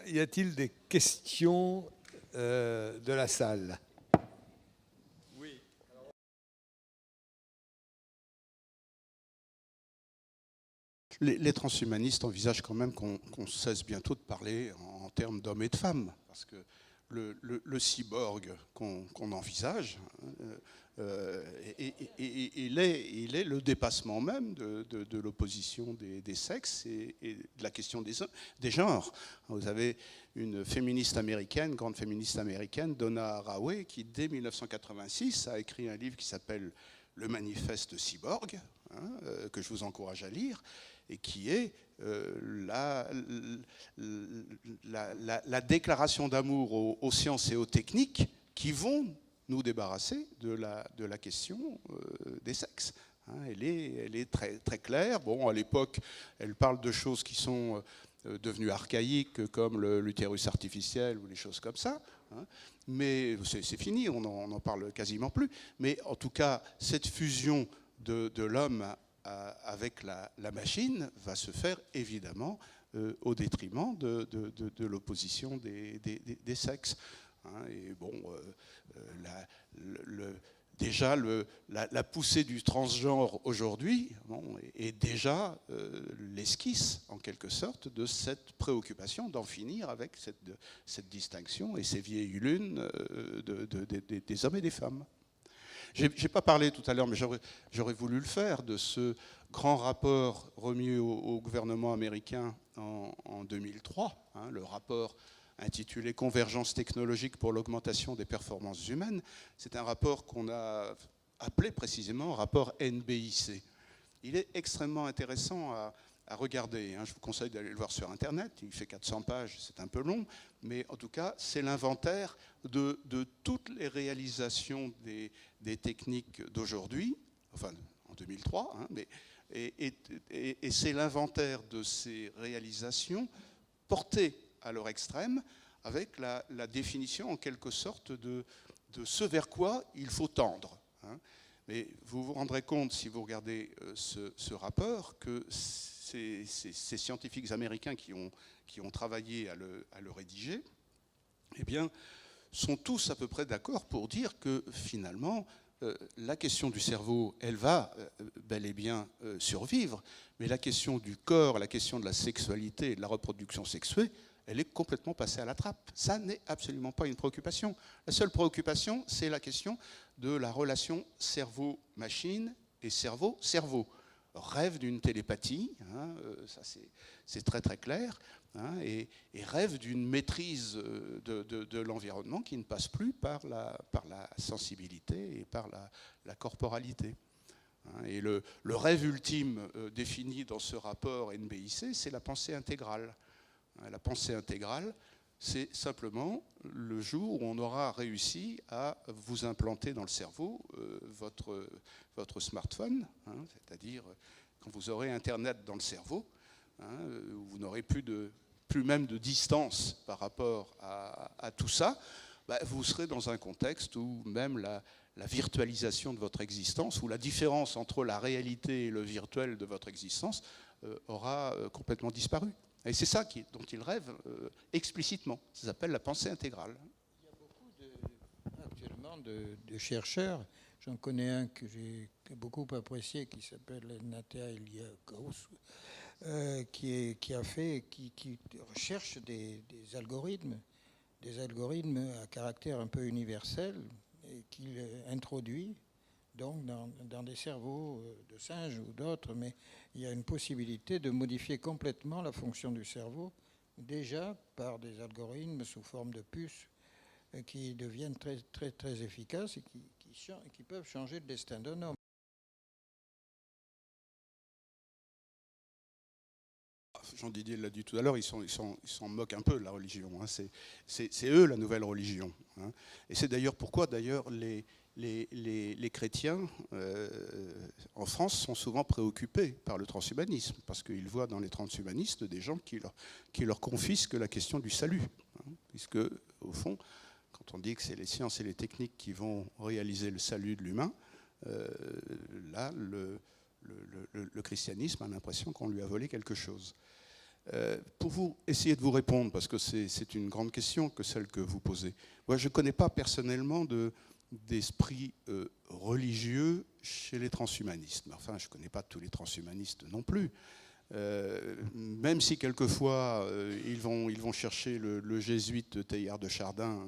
y a-t-il des questions de la salle? Oui. Les transhumanistes envisagent quand même qu'on cesse bientôt de parler en termes d'hommes et de femmes, parce que le cyborg qu'on envisage, il est le dépassement même de l'opposition des sexes et de la question des genres. Vous avez une féministe américaine, grande féministe américaine, Donna Haraway, qui dès 1986 a écrit un livre qui s'appelle Le Manifeste Cyborg, que je vous encourage à lire, et qui est la déclaration d'amour aux sciences et aux techniques qui vont nous débarrasser de la question des sexes. Elle est très, très claire. Bon, à l'époque, elle parle de choses qui sont devenues archaïques, comme l'utérus artificiel ou les choses comme ça. Mais c'est fini, on n'en parle quasiment plus. Mais en tout cas, cette fusion de l'homme avec la machine va se faire évidemment au détriment de l'opposition des sexes. Et bon, déjà la poussée du transgenre aujourd'hui est déjà l'esquisse en quelque sorte de cette préoccupation d'en finir avec cette distinction et ces vieilles lunes des hommes et des femmes. Je n'ai pas parlé tout à l'heure, mais j'aurais voulu le faire, de ce grand rapport remis au gouvernement américain en 2003, le rapport intitulé « Convergence technologique pour l'augmentation des performances humaines ». C'est un rapport qu'on a appelé précisément rapport NBIC. Il est extrêmement intéressant à regarder. Je vous conseille d'aller le voir sur Internet. Il fait 400 pages, c'est un peu long, mais en tout cas, c'est l'inventaire de toutes les réalisations des techniques d'aujourd'hui, enfin en 2003, et c'est l'inventaire de ces réalisations portées à leur extrême, avec la définition en quelque sorte de ce vers quoi il faut tendre. Mais vous vous rendrez compte, si vous regardez ce rapport, que ces scientifiques américains qui ont travaillé à le rédiger, eh bien, sont tous à peu près d'accord pour dire que finalement, la question du cerveau, elle va bel et bien survivre, mais la question du corps, la question de la sexualité et de la reproduction sexuée, elle est complètement passée à la trappe. Ça n'est absolument pas une préoccupation. La seule préoccupation, c'est la question de la relation cerveau-machine et cerveau-cerveau. Rêve d'une télépathie, ça c'est très très clair, et rêve d'une maîtrise de l'environnement qui ne passe plus par la sensibilité et par la corporalité. Et le rêve ultime défini dans ce rapport NBIC, c'est la pensée intégrale. La pensée intégrale, c'est simplement le jour où on aura réussi à vous implanter dans le cerveau votre smartphone, c'est-à-dire quand vous aurez Internet dans le cerveau, vous n'aurez plus même de distance par rapport à tout ça, vous serez dans un contexte où même la virtualisation de votre existence, ou la différence entre la réalité et le virtuel de votre existence aura complètement disparu. Et c'est ça dont il rêve explicitement. Ça s'appelle la pensée intégrale. Il y a beaucoup actuellement de chercheurs. J'en connais un que j'ai beaucoup apprécié qui s'appelle Natea Iliakos, qui recherche des algorithmes à caractère un peu universel et qu'il introduit donc dans des cerveaux de singes ou d'autres, mais il y a une possibilité de modifier complètement la fonction du cerveau, déjà par des algorithmes sous forme de puces qui deviennent très, très, très efficaces et qui peuvent changer le destin d'un homme. Jean-Didier l'a dit tout à l'heure, ils s'en moquent un peu de la religion. C'est eux la nouvelle religion. Et c'est d'ailleurs pourquoi les chrétiens en France sont souvent préoccupés par le transhumanisme, parce qu'ils voient dans les transhumanistes des gens qui leur confisquent la question du salut. Puisque, au fond, quand on dit que c'est les sciences et les techniques qui vont réaliser le salut de l'humain, là, le christianisme a l'impression qu'on lui a volé quelque chose. Pour essayer de vous répondre, parce que c'est une grande question que celle que vous posez. Moi, je ne connais pas personnellement d'esprit religieux chez les transhumanistes. Enfin, je ne connais pas tous les transhumanistes non plus. Même si quelquefois ils vont chercher le jésuite Teilhard de Chardin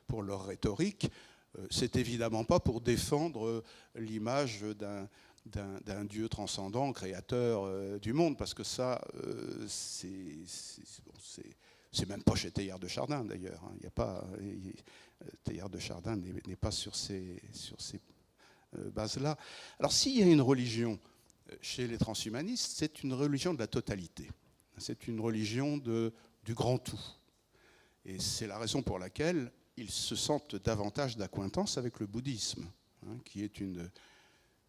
pour leur rhétorique, c'est évidemment pas pour défendre l'image d'un Dieu transcendant, créateur du monde, parce que ça, c'est même pas chez Teilhard de Chardin d'ailleurs. Il y a pas, Teilhard de Chardin n'est pas sur ces bases-là. Alors s'il y a une religion chez les transhumanistes, c'est une religion de la totalité. C'est une religion du grand tout. Et c'est la raison pour laquelle ils se sentent davantage d'acquaintance avec le bouddhisme, qui est une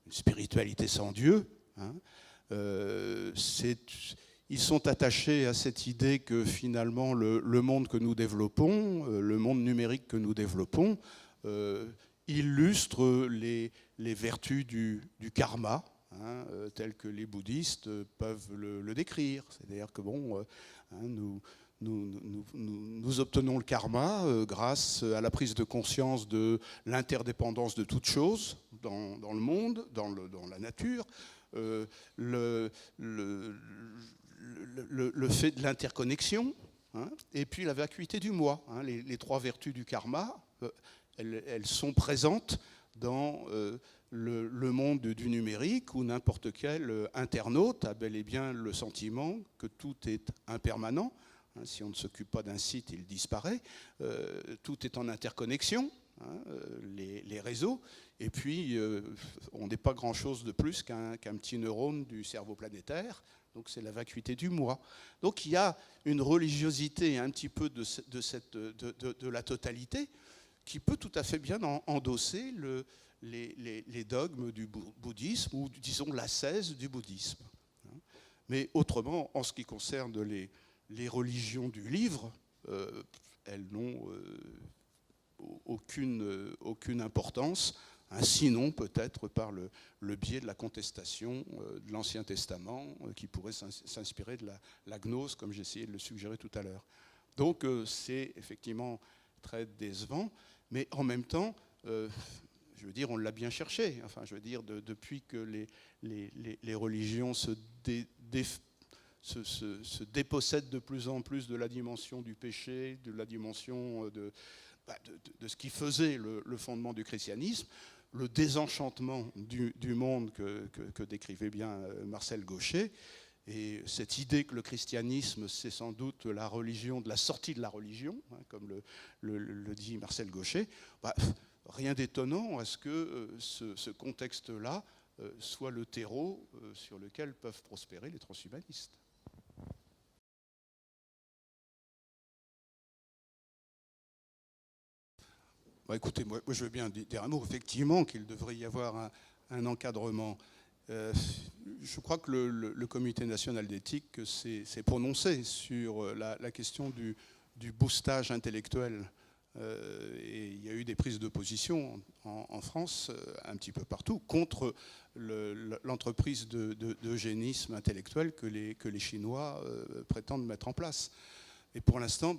spiritualité sans Dieu. Ils sont attachés à cette idée que finalement le monde que nous développons, le monde numérique que nous développons, illustre les vertus du karma, tel que les bouddhistes peuvent le décrire. C'est-à-dire que bon, nous obtenons le karma grâce à la prise de conscience de l'interdépendance de toutes choses dans le monde, dans la nature, le fait de l'interconnexion, et puis la vacuité du moi. Les trois vertus du karma, elles sont présentes dans le monde du numérique, où n'importe quel internaute a bel et bien le sentiment que tout est impermanent. Si on ne s'occupe pas d'un site, il disparaît. Tout est en interconnexion, les réseaux. Et puis, on n'est pas grand-chose de plus qu'un petit neurone du cerveau planétaire. Donc, c'est la vacuité du moi. Donc, il y a une religiosité un petit peu de la totalité qui peut tout à fait bien endosser les dogmes du bouddhisme, ou disons l'ascèse du bouddhisme. Mais autrement, en ce qui concerne les religions du livre, elles n'ont aucune importance, sinon peut-être par le biais de la contestation de l'Ancien Testament, qui pourrait s'inspirer de la gnose, comme j'ai essayé de le suggérer tout à l'heure. Donc c'est effectivement très décevant, mais en même temps, je veux dire, on l'a bien cherché. Enfin, je veux dire, depuis que les religions se dépossèdent de plus en plus de la dimension du péché, de la dimension de ce qui faisait le fondement du christianisme, le désenchantement du monde que décrivait bien Marcel Gauchet, et cette idée que le christianisme, c'est sans doute la religion de la sortie de la religion, comme le dit Marcel Gauchet, rien d'étonnant à ce que ce contexte-là soit le terreau sur lequel peuvent prospérer les transhumanistes. Écoutez, moi je veux bien dire un mot, effectivement, qu'il devrait y avoir un encadrement. Je crois que le Comité national d'éthique s'est prononcé sur la question du boostage intellectuel. Et il y a eu des prises de position en France, un petit peu partout, contre l'entreprise d'eugénisme intellectuel que les Chinois prétendent mettre en place. Et pour l'instant,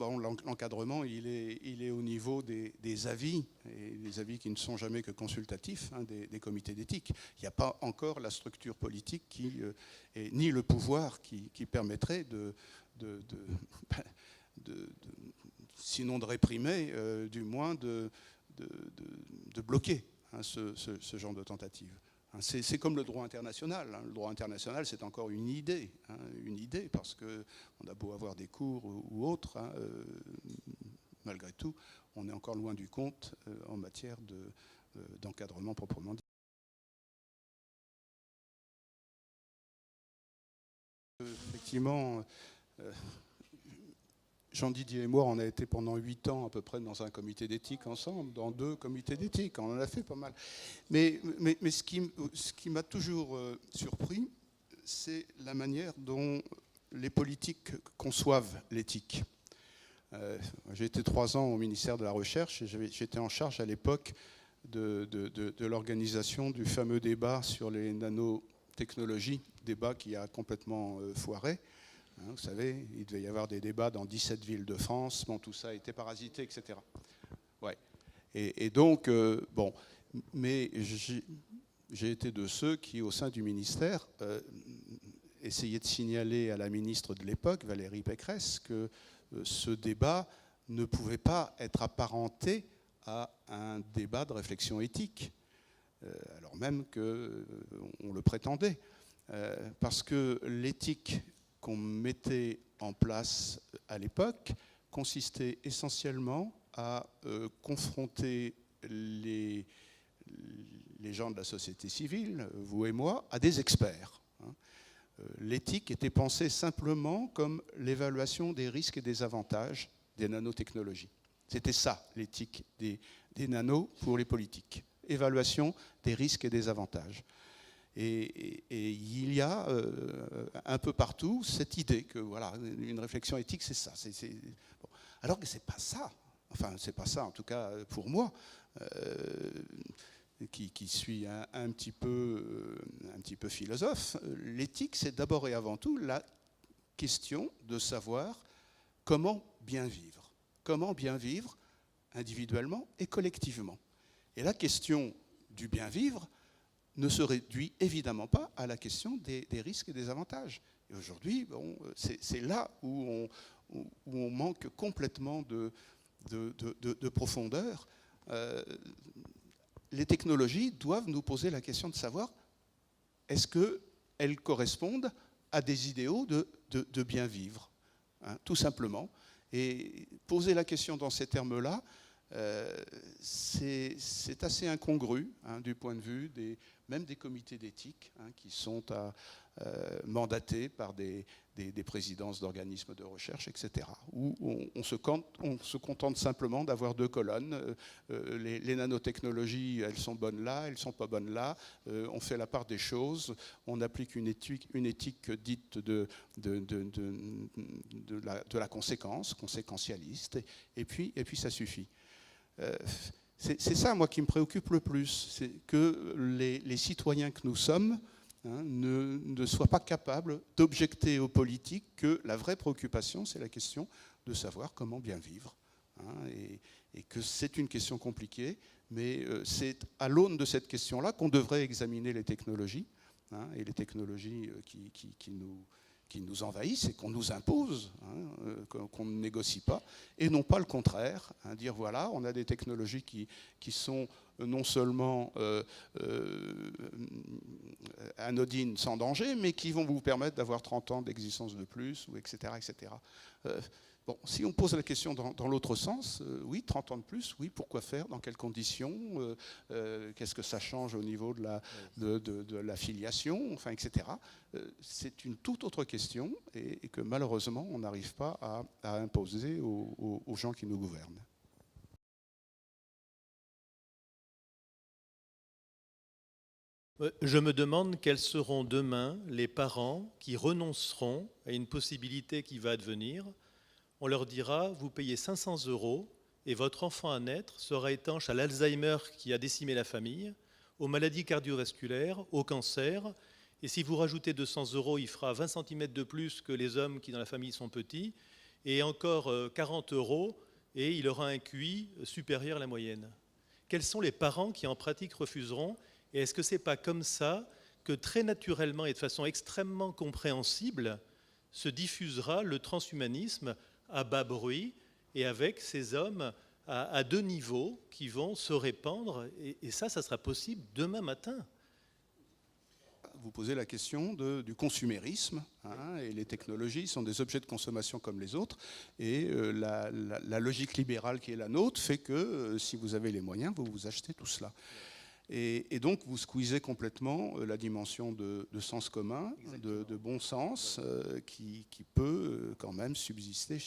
l'encadrement, il est au niveau des avis, et les avis qui ne sont jamais que consultatifs, des comités d'éthique. Il n'y a pas encore la structure politique ni le pouvoir qui permettrait sinon de réprimer, du moins de bloquer ce genre de tentative. C'est comme le droit international. Le droit international, c'est encore une idée, parce qu'on a beau avoir des cours ou autres, malgré tout, on est encore loin du compte en matière d'encadrement proprement dit. Effectivement, Jean-Didier et moi, on a été pendant 8 ans à peu près dans un comité d'éthique ensemble, dans 2 comités d'éthique, on en a fait pas mal. Mais ce qui m'a toujours surpris, c'est la manière dont les politiques conçoivent l'éthique. J'ai été 3 ans au ministère de la Recherche et j'étais en charge à l'époque de l'organisation du fameux débat sur les nanotechnologies, débat qui a complètement foiré. Vous savez, il devait y avoir des débats dans 17 villes de France, bon, tout ça a été parasité, etc. Ouais. Et donc, bon, mais j'ai été de ceux qui, au sein du ministère, essayaient de signaler à la ministre de l'époque, Valérie Pécresse, que ce débat ne pouvait pas être apparenté à un débat de réflexion éthique, alors même qu'on le prétendait. Parce que l'éthique qu'on mettait en place à l'époque consistait essentiellement à confronter les gens de la société civile, vous et moi, à des experts. L'éthique était pensée simplement comme l'évaluation des risques et des avantages des nanotechnologies. C'était ça, l'éthique des nanos pour les politiques. Évaluation des risques et des avantages. Et il y a un peu partout cette idée que voilà, une réflexion éthique, c'est ça. Bon. Alors que c'est pas ça. Enfin, c'est pas ça, en tout cas pour moi, qui suis un petit peu philosophe. L'éthique, c'est d'abord et avant tout la question de savoir comment bien vivre. Comment bien vivre individuellement et collectivement. Et la question du bien vivre ne se réduit évidemment pas à la question des risques et des avantages. Et aujourd'hui, bon, c'est là où on manque complètement de profondeur. Les technologies doivent nous poser la question de savoir est-ce qu'elles correspondent à des idéaux de bien vivre, hein, tout simplement. Et poser la question dans ces termes-là, c'est assez incongru, hein, du point de vue même des comités d'éthique, hein, qui sont mandatés par des présidences d'organismes de recherche, etc., où on se contente simplement d'avoir deux colonnes. Les nanotechnologies, elles sont bonnes là, elles ne sont pas bonnes là. On fait la part des choses, on applique une éthique dite de la conséquence, conséquentialiste, et puis ça suffit. C'est ça, moi, qui me préoccupe le plus, c'est que les citoyens que nous sommes, hein, ne soient pas capables d'objecter aux politiques que la vraie préoccupation, c'est la question de savoir comment bien vivre. Hein, et que c'est une question compliquée, mais c'est à l'aune de cette question-là qu'on devrait examiner les technologies, hein, et les technologies qui nous envahissent et qu'on nous impose, hein, qu'on ne négocie pas, et non pas le contraire, hein, dire voilà, on a des technologies qui sont non seulement anodines sans danger, mais qui vont vous permettre d'avoir 30 ans d'existence de plus, ou etc. etc. Bon, si on pose la question dans l'autre sens, oui, 30 ans de plus, oui, pourquoi faire, dans quelles conditions, qu'est-ce que ça change au niveau de la filiation, enfin, etc. C'est une toute autre question et que malheureusement, on n'arrive pas à imposer aux gens qui nous gouvernent. Je me demande quels seront demain les parents qui renonceront à une possibilité qui va advenir. On leur dira, vous payez 500 € et votre enfant à naître sera étanche à l'Alzheimer qui a décimé la famille, aux maladies cardiovasculaires, au cancer. Et si vous rajoutez 200 €, il fera 20 cm de plus que les hommes qui dans la famille sont petits. Et encore 40 € et il aura un QI supérieur à la moyenne. Quels sont les parents qui en pratique refuseront? Et est-ce que ce n'est pas comme ça que très naturellement et de façon extrêmement compréhensible se diffusera le transhumanisme à bas bruit et avec ces hommes à deux niveaux qui vont se répandre et ça sera possible demain matin. Vous posez la question du consumérisme, hein, et les technologies sont des objets de consommation comme les autres, et la logique libérale qui est la nôtre fait que si vous avez les moyens, vous vous achetez tout cela. Et donc vous squeezez complètement la dimension de sens commun, de bon sens, qui peut quand même subsister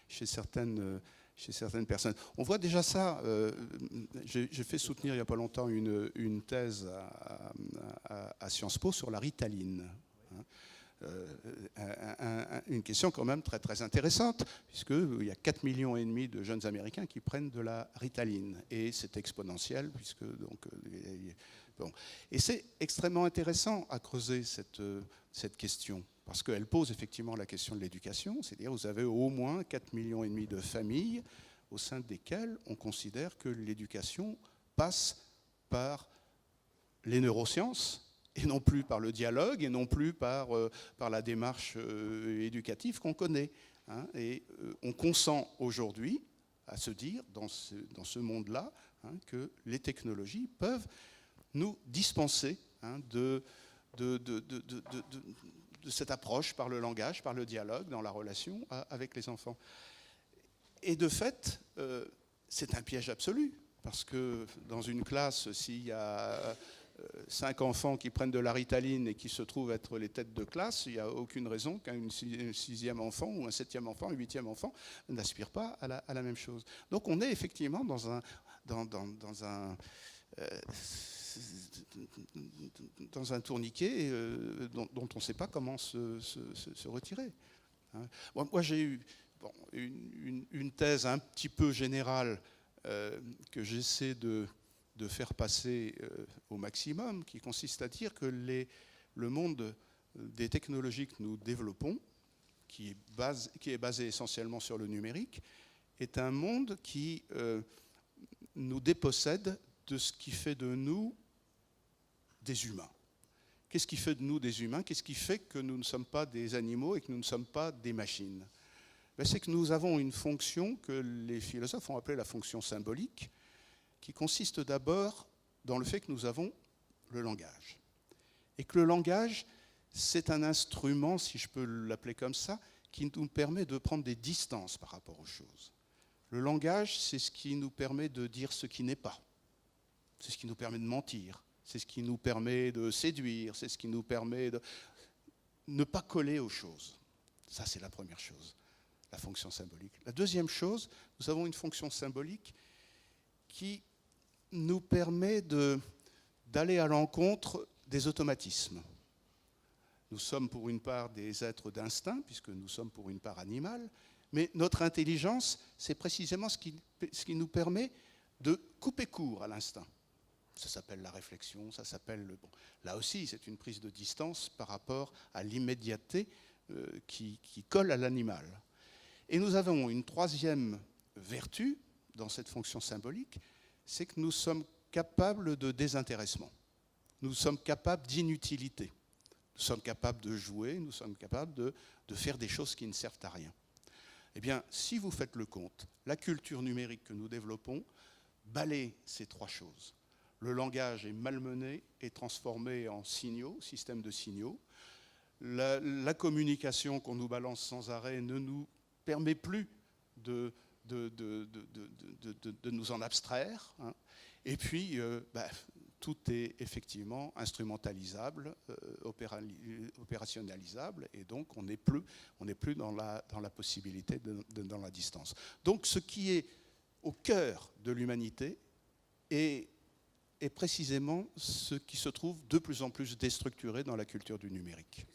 chez certaines personnes. On voit déjà ça. J'ai fait soutenir il n'y a pas longtemps une thèse à Sciences Po sur la ritaline. une question quand même très, très intéressante, puisqu'il y a 4,5 millions de jeunes Américains qui prennent de la Ritaline, et c'est exponentiel, puisque donc, bon. Et c'est extrêmement intéressant à creuser cette question, parce qu'elle pose effectivement la question de l'éducation, c'est-à-dire vous avez au moins 4,5 millions de familles au sein desquelles on considère que l'éducation passe par les neurosciences, et non plus par le dialogue, et non plus par la démarche éducative qu'on connaît. Hein. Et on consent aujourd'hui à se dire, dans ce monde-là, hein, que les technologies peuvent nous dispenser, hein, de cette approche par le langage, par le dialogue, dans la relation avec les enfants. Et de fait, c'est un piège absolu, parce que dans une classe, s'il y a 5 enfants qui prennent de la Ritaline et qui se trouvent être les têtes de classe, il n'y a aucune raison qu'un 6e enfant ou un 7e enfant, un 8e enfant n'aspire pas à la même chose. Donc on est effectivement dans un tourniquet dont on ne sait pas comment se retirer. Hein. Moi, j'ai eu une thèse un petit peu générale que j'essaie de faire passer au maximum, qui consiste à dire que le monde des technologies que nous développons, qui est basé essentiellement sur le numérique, est un monde qui nous dépossède de ce qui fait de nous des humains. Qu'est-ce qui fait de nous des humains? Qu'est-ce qui fait que nous ne sommes pas des animaux et que nous ne sommes pas des machines? C'est que nous avons une fonction que les philosophes ont appelée la fonction symbolique, qui consiste d'abord dans le fait que nous avons le langage. Et que le langage, c'est un instrument, si je peux l'appeler comme ça, qui nous permet de prendre des distances par rapport aux choses. Le langage, c'est ce qui nous permet de dire ce qui n'est pas. C'est ce qui nous permet de mentir. C'est ce qui nous permet de séduire. C'est ce qui nous permet de ne pas coller aux choses. Ça, c'est la première chose, la fonction symbolique. La deuxième chose, nous avons une fonction symbolique qui nous permet d'aller à l'encontre des automatismes. Nous sommes pour une part des êtres d'instinct, puisque nous sommes pour une part animale, mais notre intelligence, c'est précisément ce qui nous permet de couper court à l'instinct. Ça s'appelle la réflexion, ça s'appelle... Bon, là aussi, c'est une prise de distance par rapport à l'immédiateté qui colle à l'animal. Et nous avons une troisième vertu dans cette fonction symbolique, c'est que nous sommes capables de désintéressement. Nous sommes capables d'inutilité. Nous sommes capables de jouer, nous sommes capables de faire des choses qui ne servent à rien. Eh bien, si vous faites le compte, la culture numérique que nous développons balaie ces trois choses. Le langage est malmené et transformé en signaux, système de signaux. La communication qu'on nous balance sans arrêt ne nous permet plus de nous en abstraire. Hein. Et puis, tout est effectivement instrumentalisable, opérationnalisable, et donc on n'est plus dans la possibilité dans la distance. Donc ce qui est au cœur de l'humanité est précisément ce qui se trouve de plus en plus déstructuré dans la culture du numérique.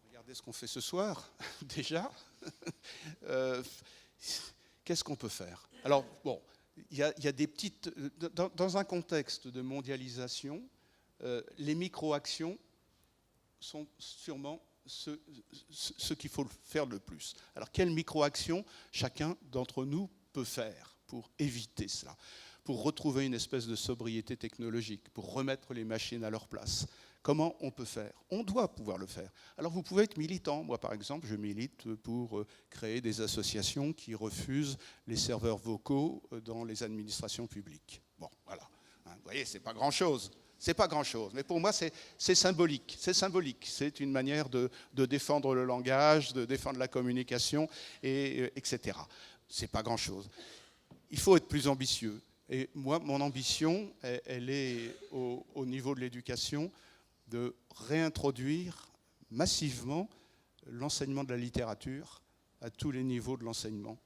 Regardez ce qu'on fait ce soir, déjà. Qu'est-ce qu'on peut faire? Alors, bon, il y a des petites... Dans un contexte de mondialisation, les micro-actions sont sûrement ce qu'il faut faire le plus. Alors, quelles micro-actions chacun d'entre nous peut faire pour éviter cela, pour retrouver une espèce de sobriété technologique, pour remettre les machines à leur place? Comment on peut faire? On doit pouvoir le faire. Alors vous pouvez être militant. Moi, par exemple, je milite pour créer des associations qui refusent les serveurs vocaux dans les administrations publiques. Bon, voilà. Hein, vous voyez, c'est pas grand-chose. C'est pas grand-chose. Mais pour moi, c'est symbolique. C'est symbolique. C'est une manière de défendre le langage, de défendre la communication, etc. C'est pas grand-chose. Il faut être plus ambitieux. Et moi, mon ambition, elle est au niveau de l'éducation, de réintroduire massivement l'enseignement de la littérature à tous les niveaux de l'enseignement.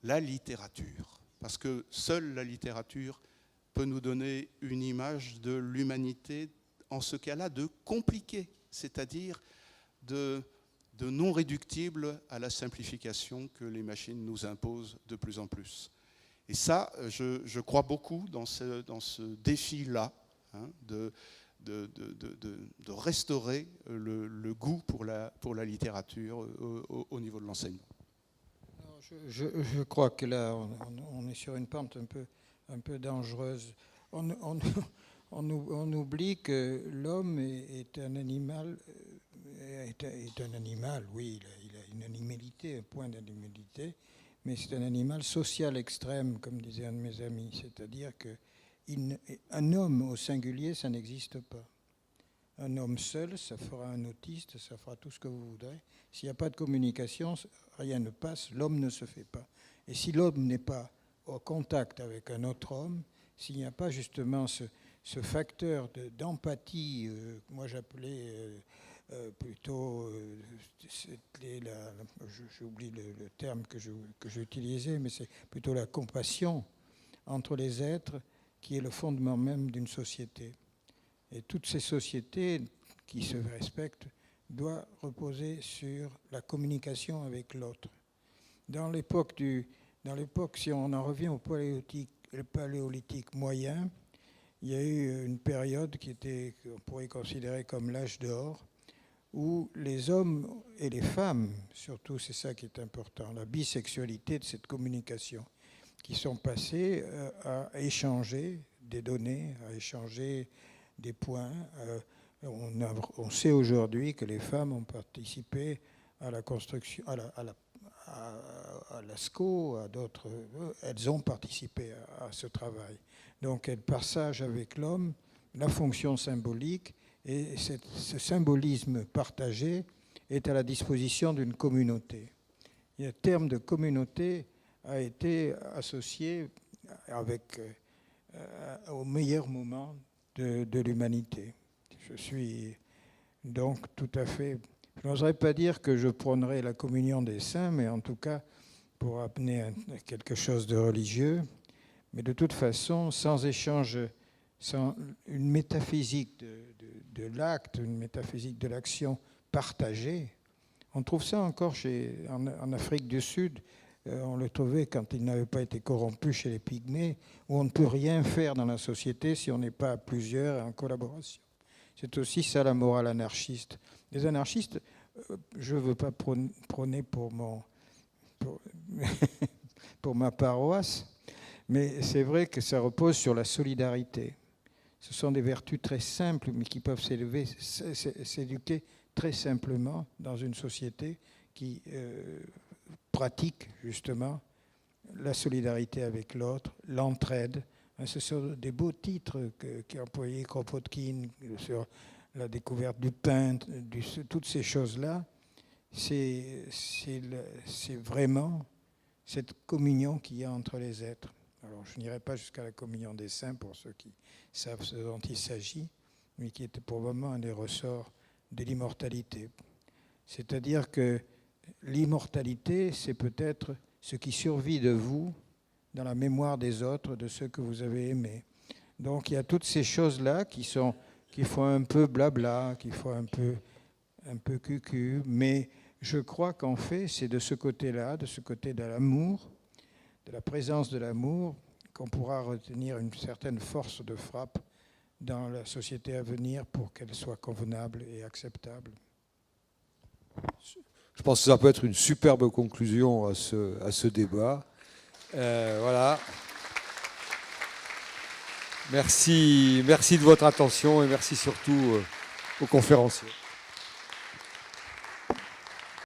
La littérature, parce que seule la littérature peut nous donner une image de l'humanité en ce cas-là de compliqué, c'est-à-dire de non réductible à la simplification que les machines nous imposent de plus en plus. Et ça, je crois beaucoup dans ce défi-là, hein, de restaurer le goût pour la littérature au niveau de l'enseignement. Je crois que là, on est sur une pente un peu dangereuse. On oublie que l'homme est un animal, oui, il a une animalité, un point d'animalité, mais c'est un animal social extrême, comme disait un de mes amis. C'est-à-dire qu'un homme au singulier, ça n'existe pas. Un homme seul, ça fera un autiste, ça fera tout ce que vous voudrez. S'il n'y a pas de communication, rien ne passe, l'homme ne se fait pas. Et si l'homme n'est pas au contact avec un autre homme, s'il n'y a pas justement ce facteur d'empathie, moi j'appelais plutôt, j'oublie le terme que j'ai utilisé, mais c'est plutôt la compassion entre les êtres qui est le fondement même d'une société. Et toutes ces sociétés qui se respectent doivent reposer sur la communication avec l'autre. Dans l'époque, si on en revient au paléolithique moyen, il y a eu une période qu'on pourrait considérer comme l'âge d'or, où les hommes et les femmes, surtout c'est ça qui est important, la bisexualité de cette communication, qui sont passés à échanger des données, à échanger des points. On sait aujourd'hui que les femmes ont participé à la construction, à la SCO, à d'autres. Elles ont participé à ce travail. Donc elles partagent avec l'homme la fonction symbolique, et ce symbolisme partagé est à la disposition d'une communauté. Et le terme de communauté a été associé au meilleur moment de l'humanité. Je suis donc tout à fait... Je n'oserais pas dire que je prônerais la communion des saints, mais en tout cas pour amener quelque chose de religieux. Mais de toute façon, sans échange, sans une métaphysique de l'acte, une métaphysique de l'action partagée, on trouve ça encore en Afrique du Sud. On le trouvait quand il n'avait pas été corrompu chez les Pygmées, où on ne peut rien faire dans la société si on n'est pas à plusieurs et en collaboration. C'est aussi ça la morale anarchiste. Les anarchistes, je ne veux pas prôner pour ma paroisse, mais c'est vrai que ça repose sur la solidarité. Ce sont des vertus très simples, mais qui peuvent s'éduquer très simplement dans une société qui pratique justement la solidarité avec l'autre, l'entraide. Ce sont des beaux titres qu'a employé Kropotkin sur la découverte du pain, toutes ces choses-là. C'est vraiment cette communion qu'il y a entre les êtres. Alors je n'irai pas jusqu'à la communion des saints pour ceux qui savent ce dont il s'agit, mais qui est pour le moment un des ressorts de l'immortalité. C'est-à-dire que l'immortalité, c'est peut-être ce qui survit de vous dans la mémoire des autres, de ceux que vous avez aimés. Donc il y a toutes ces choses-là qui font un peu blabla, qui font un peu cucu, mais je crois qu'en fait, c'est de ce côté-là, de ce côté de l'amour, de la présence de l'amour, qu'on pourra retenir une certaine force de frappe dans la société à venir pour qu'elle soit convenable et acceptable. Je pense que ça peut être une superbe conclusion à ce débat. Voilà. Merci de votre attention et merci surtout aux conférenciers.